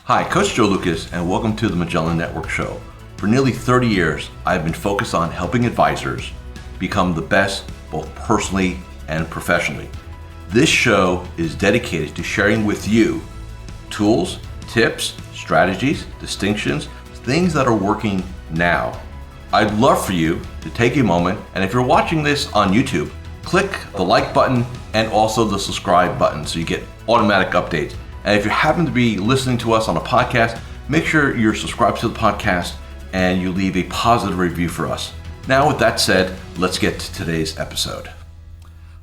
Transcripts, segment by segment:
Hi, Coach Joe Lucas, and welcome to the Magellan Network Show. For nearly 30 years, I've been focused on helping advisors become the best both personally and professionally. This show is dedicated to sharing with you tools, tips, strategies, distinctions, things that are working now. I'd love for you to take a moment, and if you're watching this on YouTube, click the like button and also the subscribe button so you get automatic updates. And if you happen to be listening to us on a podcast, make sure you're subscribed to the podcast and you leave a positive review for us. Now, with that said, let's get to today's episode.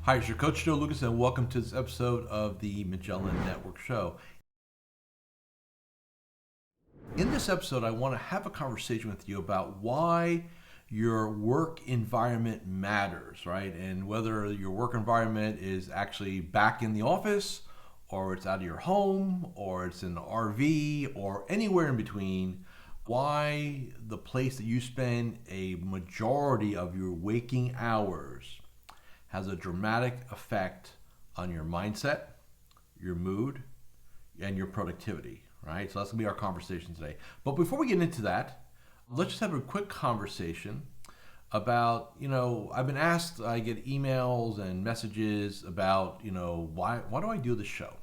Hi, it's your Coach Joe Lucas, and welcome to this episode of the Magellan Network Show. In this episode, I want to have a conversation with you about why your work environment matters, right? And whether your work environment is actually back in the office, or it's out of your home, or it's in the RV, or anywhere in between, why the place that you spend a majority of your waking hours has a dramatic effect on your mindset, your mood, and your productivity, right? So that's gonna be our conversation today. But before we get into that, let's just have a quick conversation about, I've been asked, I get emails and messages about, why do I do this show?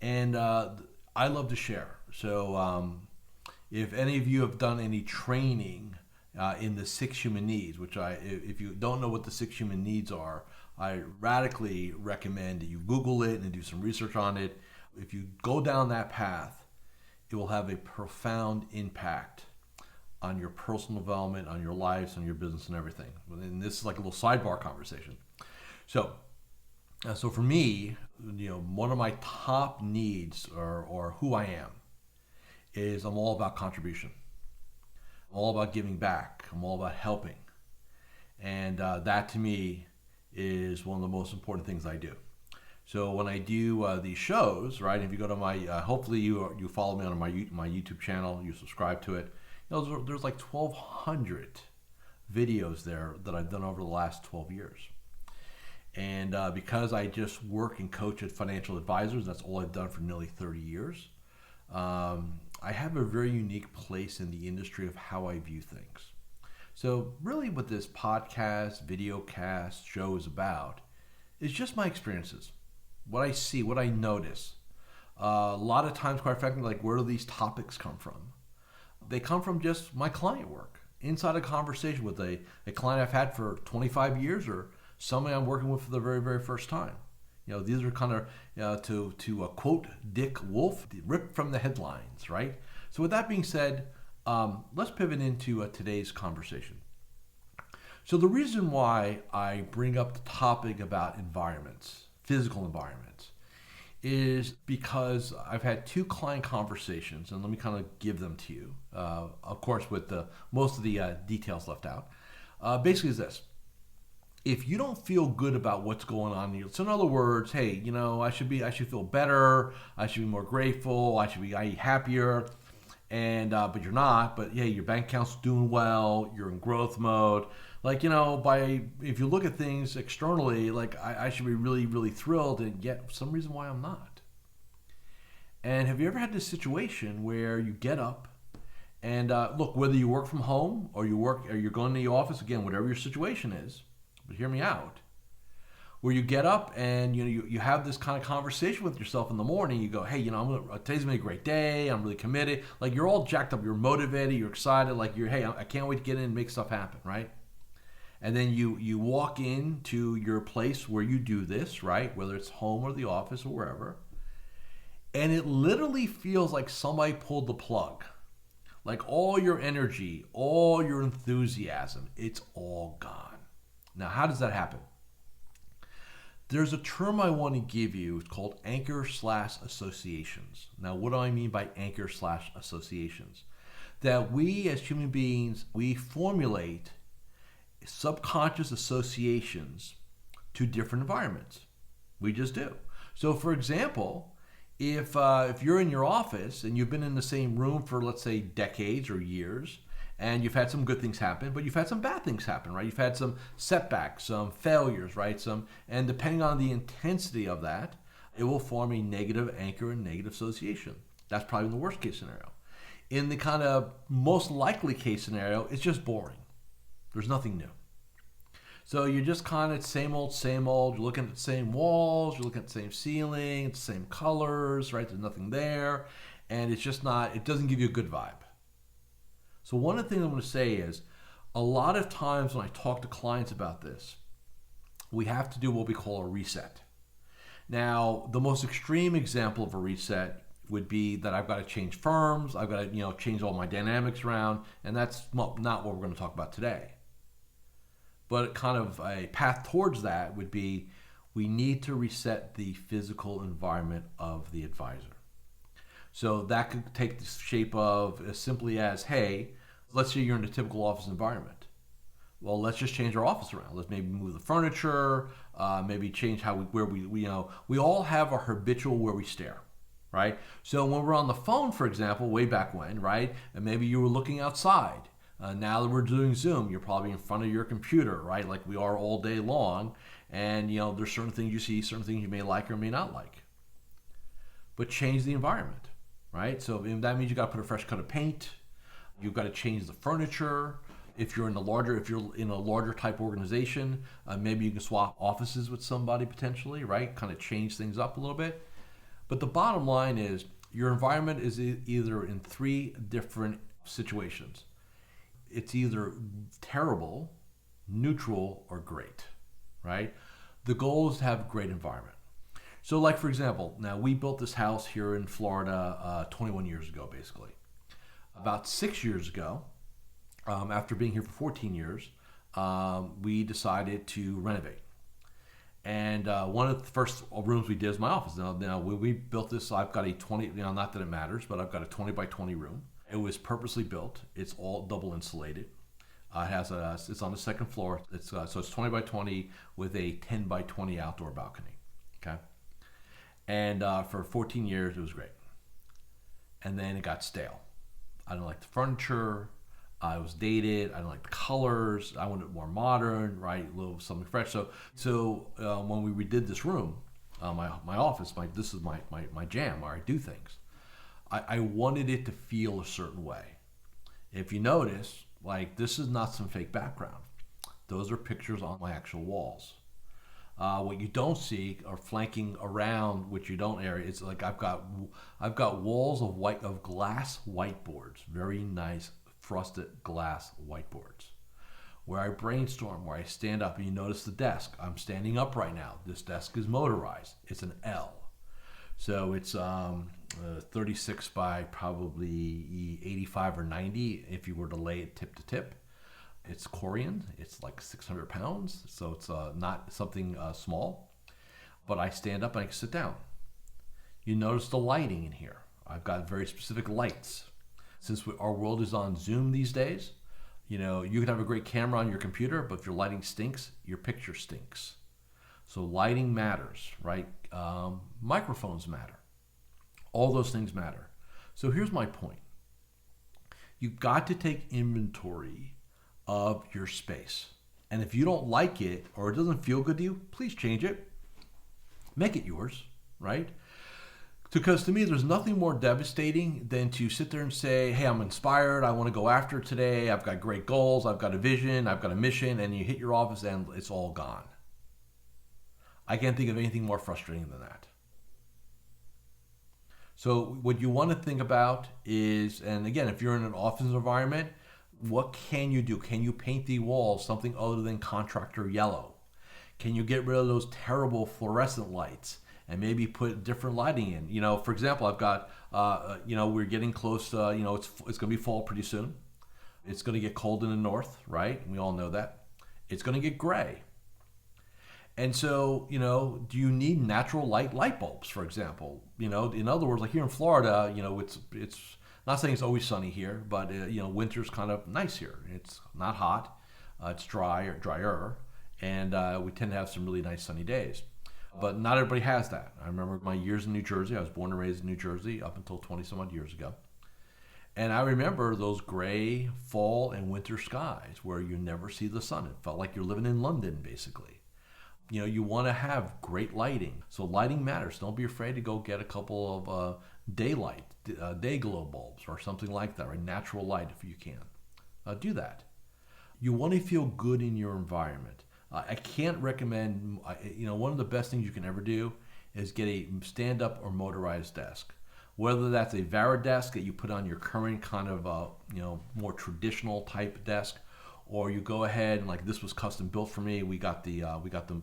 And I love to share. So if any of you have done any training in the 6 human needs, which if you don't know what the 6 human needs are, I radically recommend that you Google it and do some research on it. If you go down that path, it will have a profound impact on your personal development, on your lives, on your business and everything. And this is like a little sidebar conversation. So for me, one of my top needs or who I am is I'm all about contribution. I'm all about giving back. I'm all about helping. And that to me is one of the most important things I do. So when I do these shows, right, if you go to my, hopefully you follow me on my YouTube channel, you subscribe to it, there's like 1,200 videos there that I've done over the last 12 years. And because I just work and coach at financial advisors, that's all I've done for nearly 30 years, I have a very unique place in the industry of how I view things. So really what this podcast, videocast, show is about is just my experiences, what I see, what I notice. A lot of times, quite frankly, like where do these topics come from? They come from just my client work, inside a conversation with a client I've had for 25 years or somebody I'm working with for the very, very first time. These are kind of, to quote Dick Wolf, ripped from the headlines, right? So with that being said, let's pivot into today's conversation. So the reason why I bring up the topic about environments, physical environments, is because I've had 2 client conversations, and let me kind of give them to you, of course with most of the details left out. Basically is this. If you don't feel good about what's going on, so in other words, hey, I should feel better, I should be more grateful, I should be happier, and but you're not. But yeah, your bank account's doing well, you're in growth mode. Like if you look at things externally, like I should be really, really thrilled, and yet for some reason why I'm not. And have you ever had this situation where you get up and look, whether you work from home or you're going to the office, again, whatever your situation is. But hear me out, where you get up and you have this kind of conversation with yourself in the morning. You go, hey, today's gonna be a great day. I'm really committed. Like you're all jacked up. You're motivated. You're excited. Like hey, I can't wait to get in and make stuff happen, right? And then you walk into your place where you do this, right? Whether it's home or the office or wherever, and it literally feels like somebody pulled the plug. Like all your energy, all your enthusiasm, it's all gone. Now, how does that happen? There's a term I want to give you. It's called anchor/associations. Now, what do I mean by anchor/associations? That we as human beings, we formulate subconscious associations to different environments. We just do. So, for example, if you're in your office and you've been in the same room for, let's say, decades or years, and you've had some good things happen, but you've had some bad things happen, right? You've had some setbacks, some failures, right? And depending on the intensity of that, it will form a negative anchor and negative association. That's probably the worst case scenario. In the kind of most likely case scenario, it's just boring. There's nothing new. So you're just kind of same old, same old. You're looking at the same walls, you're looking at the same ceiling, it's the same colors, right? There's nothing there. And it's just not, it doesn't give you a good vibe. So one of the things I'm going to say is, a lot of times when I talk to clients about this, we have to do what we call a reset. Now, the most extreme example of a reset would be that I've got to change firms, I've got to change all my dynamics around, and that's not what we're going to talk about today. But kind of a path towards that would be, we need to reset the physical environment of the advisor. So that could take the shape of as simply as, hey, let's say you're in a typical office environment. Well, let's just change our office around. Let's maybe move the furniture, maybe change we all have our habitual where we stare, right? So when we're on the phone, for example, way back when, right, and maybe you were looking outside. Now that we're doing Zoom, you're probably in front of your computer, right, like we are all day long, and there's certain things you see, certain things you may like or may not like. But change the environment, right? So that means you got to put a fresh coat of paint. You've got to change the furniture. If you're in a larger type organization, maybe you can swap offices with somebody potentially, right? Kind of change things up a little bit. But the bottom line is, your environment is either in three different situations. It's either terrible, neutral, or great, right? The goal is to have a great environment. So like, for example, now we built this house here in Florida 21 years ago, basically. About 6 years ago, after being here for 14 years, we decided to renovate. And one of the first rooms we did is my office. Now when we built this, I've got a 20, not that it matters, but I've got a 20 by 20 room. It was purposely built. It's all double insulated. It's on the second floor. So it's 20 by 20 with a 10 by 20 outdoor balcony. Okay. And for 14 years, it was great. And then it got stale. I didn't like the furniture. It was dated. I didn't like the colors. I wanted it more modern, right? A little something fresh. So when we redid this room, my office, this is my jam where I do things. I wanted it to feel a certain way. If you notice, like, this is not some fake background. Those are pictures on my actual walls. What you don't see are flanking around, which you don't area. It's like I've got walls of glass whiteboards, very nice frosted glass whiteboards, where I brainstorm, where I stand up. And you notice the desk. I'm standing up right now. This desk is motorized. It's an L. So it's 36 by probably 85 or 90 if you were to lay it tip to tip. It's Korean. It's like 600 pounds. So it's not something small. But I stand up and I can sit down. You notice the lighting in here. I've got very specific lights. Since our world is on Zoom these days, you can have a great camera on your computer, but if your lighting stinks, your picture stinks. So lighting matters, right? Microphones matter. All those things matter. So here's my point. You've got to take inventory of your space. And if you don't like it or it doesn't feel good to you, please change it. Make it yours, right? Because to me, there's nothing more devastating than to sit there and say, hey, I'm inspired. I want to go after it today. I've got great goals. I've got a vision. I've got a mission. And you hit your office and it's all gone. I can't think of anything more frustrating than that. So what you want to think about is, and again, if you're in an office environment, what can you do? Can you paint the walls something other than contractor yellow? Can you get rid of those terrible fluorescent lights and maybe put different lighting in? For example, I've got, we're getting close to, it's going to be fall pretty soon. It's going to get cold in the north, right? We all know that. It's going to get gray. And so, do you need natural light bulbs, for example? In other words, like here in Florida, it's not saying it's always sunny here, but winter's kind of nice here. It's not hot, it's drier, and we tend to have some really nice sunny days. But not everybody has that. I remember my years in New Jersey. I was born and raised in New Jersey up until 20 some odd years ago. And I remember those gray fall and winter skies where you never see the sun. It felt like you're living in London, basically. You want to have great lighting. So lighting matters. Don't be afraid to go get a couple of daylight day glow bulbs or something like that, right? Natural light if you can. Do that. You want to feel good in your environment. I can't recommend, one of the best things you can ever do is get a stand-up or motorized desk. Whether that's a Varidesk that you put on your current kind of, more traditional type desk, or you go ahead and like this was custom built for me. We got the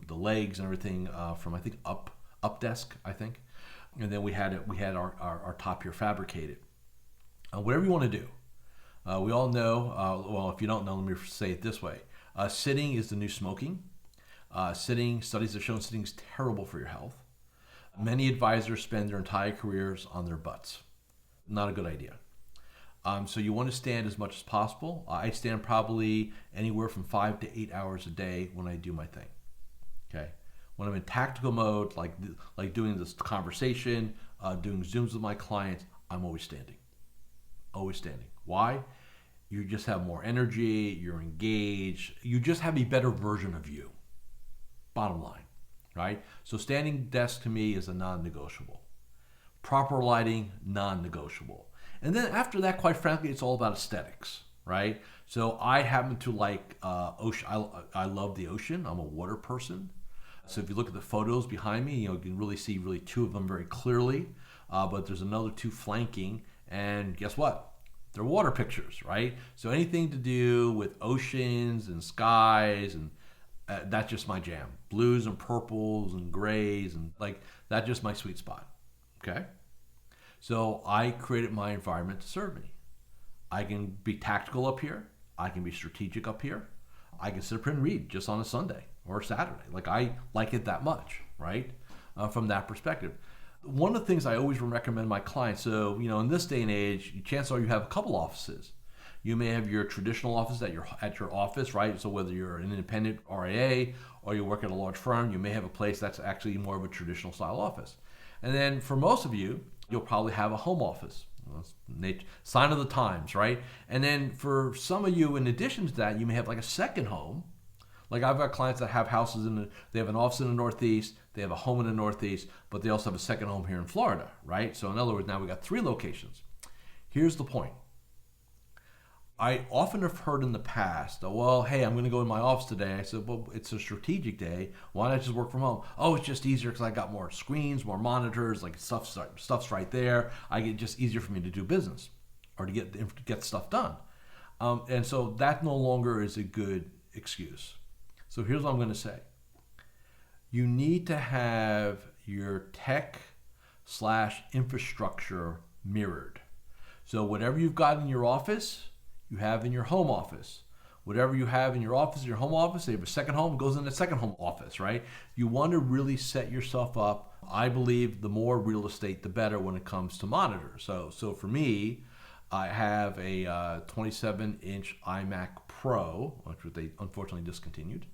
legs and everything from I think Updesk, I think, and then we had our top here fabricated. Whatever you want to do. We all know, well, if you don't know, let me say it this way. Sitting is the new smoking. Studies have shown sitting is terrible for your health. Many advisors spend their entire careers on their butts. Not a good idea. So you want to stand as much as possible. I stand probably anywhere from 5 to 8 hours a day when I do my thing. Okay. When I'm in tactical mode, like doing this conversation, doing Zooms with my clients, I'm always standing. Always standing. Why? You just have more energy, you're engaged, you just have a better version of you. Bottom line, right? So standing desk to me is a non-negotiable. Proper lighting, non-negotiable. And then after that, quite frankly, it's all about aesthetics, right? So I happen to like ocean. I love the ocean. I'm a water person. So if you look at the photos behind me, you can really see two of them very clearly. But there's another two flanking, and guess what? They're water pictures, right? So anything to do with oceans and skies, and that's just my jam. Blues and purples and grays, and that's just my sweet spot, okay? So I created my environment to serve me. I can be tactical up here. I can be strategic up here. I can sit up here and read just on a Sunday or a Saturday. I like it that much, right? From that perspective. One of the things I always recommend my clients, so, in this day and age, chances are you have a couple offices. You may have your traditional office at your office, right? So whether you're an independent RIA or you work at a large firm, you may have a place that's actually more of a traditional style office. And then for most of you, you'll probably have a home office. Sign of the times, right? And then for some of you, in addition to that, you may have a second home. I've got clients that have houses they have an office in the Northeast, they have a home in the Northeast, but they also have a second home here in Florida, right? So in other words, now we got 3 locations. Here's the point. I often have heard in the past, well, hey, I'm going to go in my office today. I said, well, it's a strategic day. Why not just work from home? Oh, it's just easier because I got more screens, more monitors, stuff's right there. I get just easier for me to do business or to get stuff done. And so that no longer is a good excuse. So here's what I'm going to say. You need to have your tech/infrastructure mirrored. So whatever you've got in your office, you have in your home office. Whatever you have in your office, your home office, they have a second home, goes in the second home office, right? You want to really set yourself up. I believe the more real estate, the better when it comes to monitors. So for me, I have a 27-inch iMac Pro, which they unfortunately discontinued.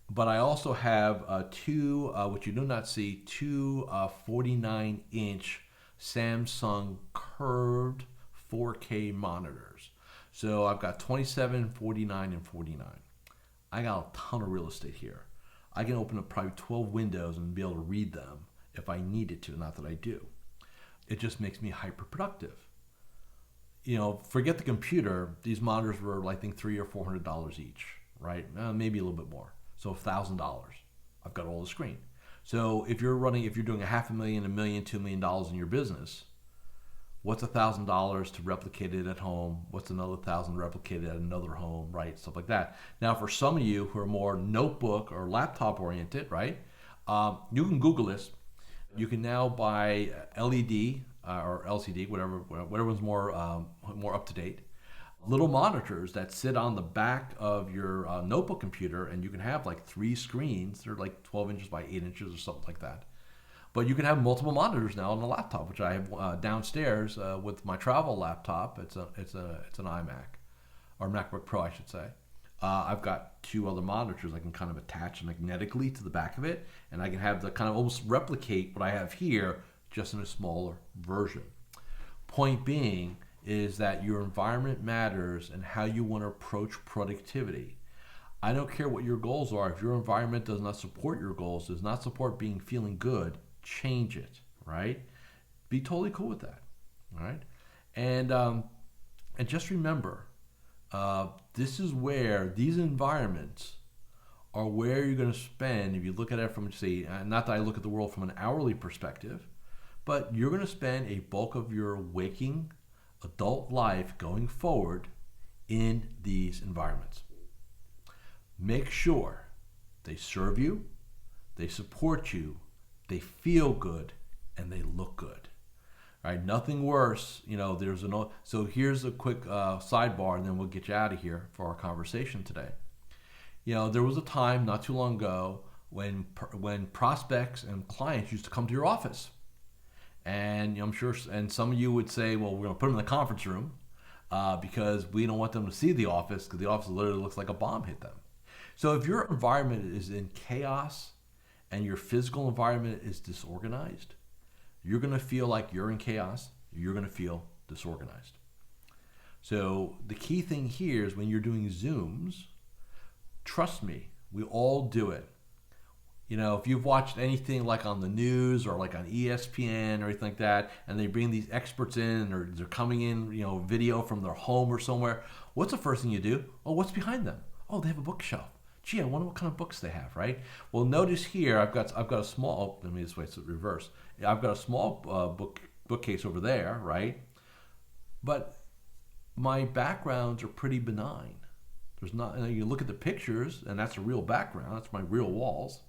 But I also have two, which you do not see, two 49-inch Samsung curved 4K monitors. So I've got 27, 49, and 49. I got a ton of real estate here. I can open up probably 12 windows and be able to read them if I needed to, not that I do. It just makes me hyper productive. Forget the computer. These monitors were, I think, $300 or $400 each, right? Maybe a little bit more. So $1,000. I've got all the screen. So if you're doing $500,000, $1 million, $2 million in your business, what's $1,000 to replicate it at home? What's another $1,000 replicated at another home, right? Stuff like that. Now, for some of you who are more notebook or laptop oriented, right? You can Google this. You can now buy LED or LCD, whatever one's more up to date. Little monitors that sit on the back of your notebook computer, and you can have 3 screens. They're 12 inches by 8 inches or something like that. But you can have multiple monitors now on the laptop, which I have downstairs with my travel laptop. It's an iMac, or MacBook Pro, I should say. I've got 2 other monitors I can kind of attach magnetically to the back of it, and I can have the kind of almost replicate what I have here, just in a smaller version. Point being is that your environment matters and how you want to approach productivity. I don't care what your goals are. If your environment does not support your goals, does not support feeling good, change it, right? Be totally cool with that. All right, and just remember, this is where these environments are where you're going to spend. If you look at it from, say, not that I look at the world from an hourly perspective, but you're going to spend a bulk of your waking adult life going forward in these environments. Make sure they serve you, they support you, they feel good, and they look good. All right, nothing worse. So here's a quick sidebar, and then we'll get you out of here for our conversation today. There was a time not too long ago when prospects and clients used to come to your office. And I'm sure, and some of you would say, well, we're going to put them in the conference room because we don't want them to see the office, because the office literally looks like a bomb hit them. So if your environment is in chaos and your physical environment is disorganized, you're going to feel like you're in chaos. You're going to feel disorganized. So the key thing here is when you're doing Zooms, trust me, we all do it. If you've watched anything like on the news or like on ESPN or anything like that, and they bring these experts in, or they're coming in, video from their home or somewhere, what's the first thing you do? Oh, what's behind them? Oh, they have a bookshelf. Gee, I wonder what kind of books they have, right? Well, notice here, I've got a small. Let me this way, it's reverse. I've got a small bookcase over there, right? But my backgrounds are pretty benign. There's not. You look at the pictures, and that's a real background. That's my real walls.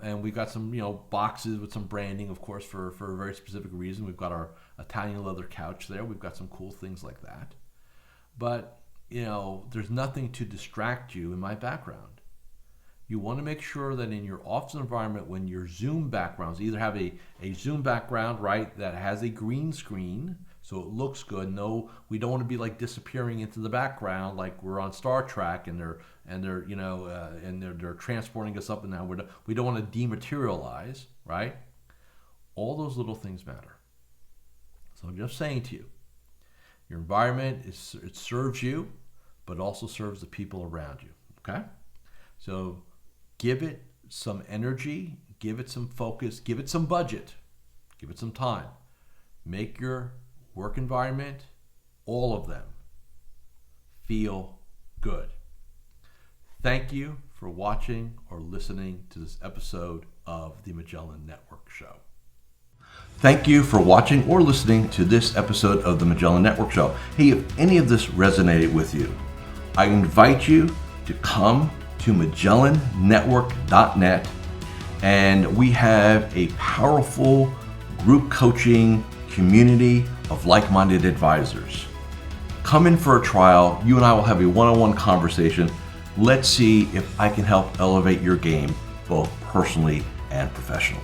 And we've got some, boxes with some branding, of course, for a very specific reason. We've got our Italian leather couch there. We've got some cool things like that. But, there's nothing to distract you in my background. You want to make sure that in your office environment, when your Zoom backgrounds, either have a Zoom background, right, that has a green screen, so it looks good. No, we don't want to be like disappearing into the background like we're on Star Trek and they're transporting us up and down. We don't want to dematerialize, right? All those little things matter. So I'm just saying to you, your environment it serves you, but also serves the people around you. Okay, so give it some energy, give it some focus, give it some budget, give it some time. Make your work environment, all of them, feel good. Thank you for watching or listening to this episode of the Magellan Network Show. Thank you for watching or listening to this episode of the Magellan Network Show. Hey, if any of this resonated with you, I invite you to come to MagellanNetwork.net, and we have a powerful group coaching community of like-minded advisors. Come in for a trial. You and I will have a one-on-one conversation. Let's see if I can help elevate your game both personally and professionally.